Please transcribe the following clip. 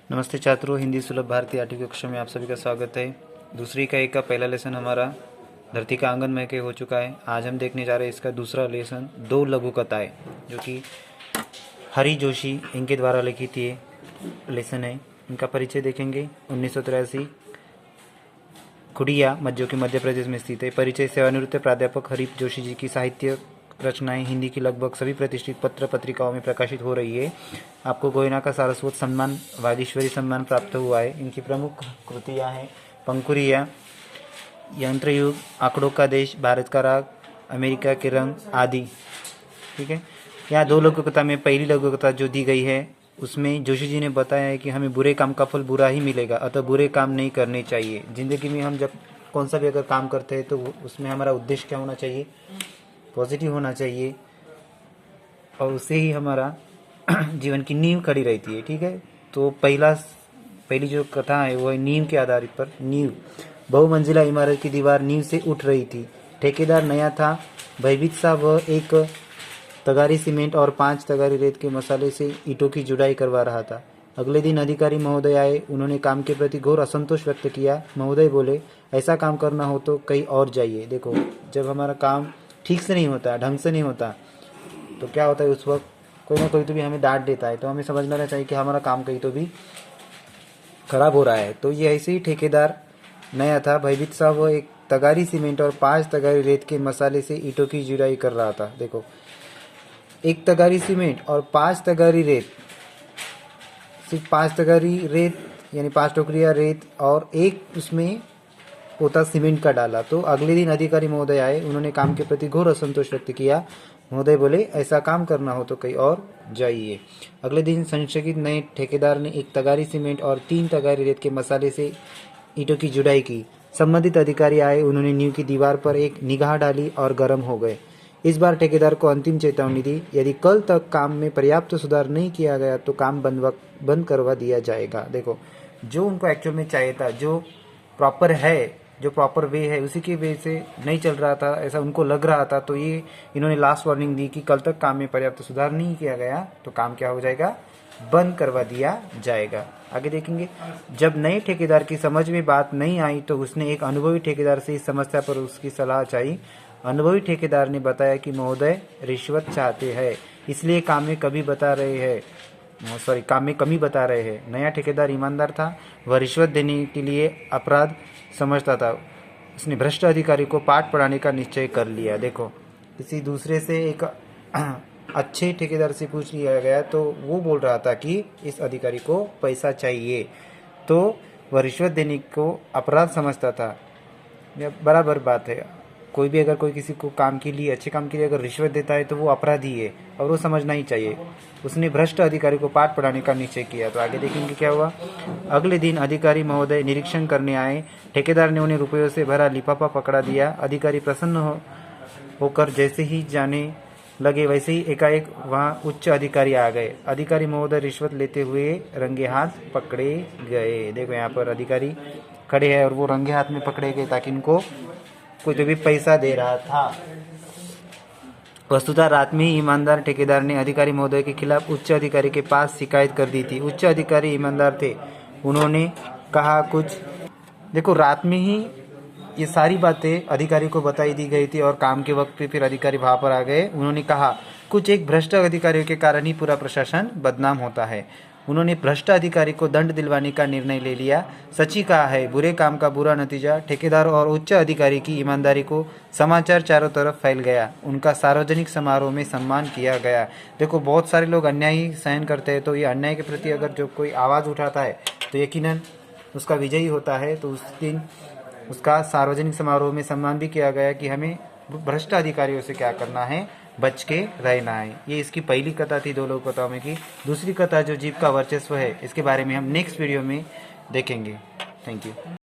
नमस्ते छात्रों, हिंदी सुलभ भारती 8वीं कक्षा में आप सभी का स्वागत है। दूसरी इकाई का पहला लेसन हमारा धरती का आंगन महके हो चुका है। आज हम देखने जा रहे हैं इसका दूसरा लेसन, दो लघु कथाएं, जो कि हरि जोशी इनके द्वारा लिखित ये लेसन है। इनका परिचय देखेंगे। 1983 खुड़िया जो कि मध्य प्रदेश में स्थित है। परिचय: सेवानिवृत्त प्राध्यापक हरि जोशी जी की साहित्य रचनाएं हिंदी की लगभग सभी प्रतिष्ठित पत्र पत्रिकाओं में प्रकाशित हो रही है। आपको गोयना का सारस्वत सम्मान, वागीश्वरी सम्मान प्राप्त हुआ है। इनकी प्रमुख कृतियां हैं पंखुड़ियां, यंत्रयुग, आंकड़ों का देश, भारत का राग, अमेरिका के रंग आदि। ठीक है। यहाँ दो लघु कथा में पहली लघु कथा जो दी गई है उसमें जोशी जी ने बताया है कि हमें बुरे काम का फल बुरा ही मिलेगा, अतः बुरे काम नहीं करने चाहिए। जिंदगी में हम जब कौन सा भी अगर काम करते हैं तो उसमें हमारा उद्देश्य क्या होना चाहिए? पॉजिटिव होना चाहिए, और उससे ही हमारा जीवन की नींव खड़ी रहती है। ठीक है। तो पहली जो कथा है वो है नींव के आधारित पर। नींव: बहुमंजिला इमारत की दीवार नींव से उठ रही थी। ठेकेदार नया था, भयभीत सा वह एक तगारी सीमेंट और 5 तगारी रेत के मसाले से ईंटों की जुड़ाई करवा रहा था। अगले दिन अधिकारी महोदय आए। उन्होंने काम के प्रति घोर असंतोष व्यक्त किया। महोदय बोले, ऐसा काम करना हो तो कहीं और जाइए। देखो, जब हमारा काम ठीक से नहीं होता, ढंग से नहीं होता, तो क्या होता है उस वक्त कोई ना कोई तो भी हमें डांट देता है। तो हमें समझ लेना चाहिए कि हमारा काम कहीं तो भी खराब हो रहा है। तो ये ऐसे ही ठेकेदार नया था, भयभीत सा वो एक तगारी सीमेंट और 5 तगारी रेत के मसाले से ईंटों की जुड़ाई कर रहा था। देखो, एक तगारी सीमेंट और 5 तगारी रेत, सिर्फ 5 तगारी रेत यानी 5 टोकरियां रेत और एक उसमें पोता सीमेंट का डाला। तो अगले दिन अधिकारी महोदय आए। उन्होंने काम के प्रति घोर असंतोष व्यक्त किया। महोदय बोले, ऐसा काम करना हो तो कहीं और जाइए। अगले दिन संशयित नए ठेकेदार ने एक तगारी सीमेंट और 3 तगारी रेत के मसाले से ईंटों की जुड़ाई की। संबंधित अधिकारी आए। उन्होंने नींव की दीवार पर एक निगाह डाली और गर्म हो गए। इस बार ठेकेदार को अंतिम चेतावनी दी, यदि कल तक काम में पर्याप्त सुधार नहीं किया गया तो काम बंद करवा दिया जाएगा। देखो, जो उनको एक्चुअल में चाहिए था, जो प्रॉपर है, जो प्रॉपर वे है, उसी के वे से नहीं चल रहा था, ऐसा उनको लग रहा था। तो ये इन्होंने लास्ट वार्निंग दी कि कल तक काम में पर्याप्त सुधार नहीं किया गया तो काम क्या हो जाएगा? बंद करवा दिया जाएगा। आगे देखेंगे। जब नए ठेकेदार की समझ में बात नहीं आई तो उसने एक अनुभवी ठेकेदार से इस समस्या पर उसकी सलाह चाहिए। अनुभवी ठेकेदार ने बताया कि महोदय रिश्वत चाहते हैं, इसलिए काम में कमी बता रहे हैं। नया ठेकेदार ईमानदार था, वह रिश्वत देने के लिए अपराध समझता था। उसने भ्रष्ट अधिकारी को पाठ पढ़ाने का निश्चय कर लिया। देखो, किसी दूसरे से एक अच्छे ठेकेदार से पूछ लिया गया तो वो बोल रहा था कि इस अधिकारी को पैसा चाहिए, तो वह रिश्वत देने को अपराध समझता था। बराबर बात है। कोई भी अगर कोई किसी को काम के लिए, अच्छे काम के लिए अगर रिश्वत देता है तो वो अपराधी है और वो समझना ही चाहिए। उसने भ्रष्ट अधिकारी को पाठ पढ़ाने का निश्चय किया। तो आगे देखेंगे क्या हुआ। अगले दिन अधिकारी महोदय निरीक्षण करने आए। ठेकेदार ने उन्हें रुपयों से भरा लिफाफा पकड़ा दिया। अधिकारी प्रसन्न होकर जैसे ही जाने लगे वैसे ही एकाएक वहाँ उच्च अधिकारी आ गए। अधिकारी महोदय रिश्वत लेते हुए रंगे हाथ पकड़े गए। देखो, यहाँ पर अधिकारी खड़े हैं और वो रंगे हाथ में पकड़े गए ताकि इनको कोई जो भी पैसा दे रहा था। वस्तुतः रात में ही ईमानदार ठेकेदार ने अधिकारी महोदय के खिलाफ उच्च अधिकारी के पास शिकायत कर दी थी। उच्च अधिकारी ईमानदार थे, उन्होंने कहा कुछ। देखो, रात में ही ये सारी बातें अधिकारी को बताई दी गई थी और काम के वक्त पे फिर अधिकारी वहां पर आ गए। उन्होंने कहा कुछ एक भ्रष्ट अधिकारियों के कारण ही पूरा प्रशासन बदनाम होता है। उन्होंने भ्रष्ट अधिकारी को दंड दिलवाने का निर्णय ले लिया। सच ही कहा है, बुरे काम का बुरा नतीजा। ठेकेदार और उच्च अधिकारी की ईमानदारी को समाचार चारों तरफ फैल गया। उनका सार्वजनिक समारोह में सम्मान किया गया। देखो, बहुत सारे लोग अन्याय ही सहन करते हैं, तो ये अन्याय के प्रति अगर जो कोई आवाज़ उठाता है तो यकीनन उसका विजयी होता है। तो उस दिन उसका सार्वजनिक समारोह में सम्मान भी किया गया कि हमें भ्रष्ट अधिकारियों से क्या करना है, बच के रहना है। ये इसकी पहली कथा थी 2 लघु कथाओं में की। दूसरी कथा जो जीव का वर्चस्व है, इसके बारे में हम नेक्स्ट वीडियो में देखेंगे। Thank you.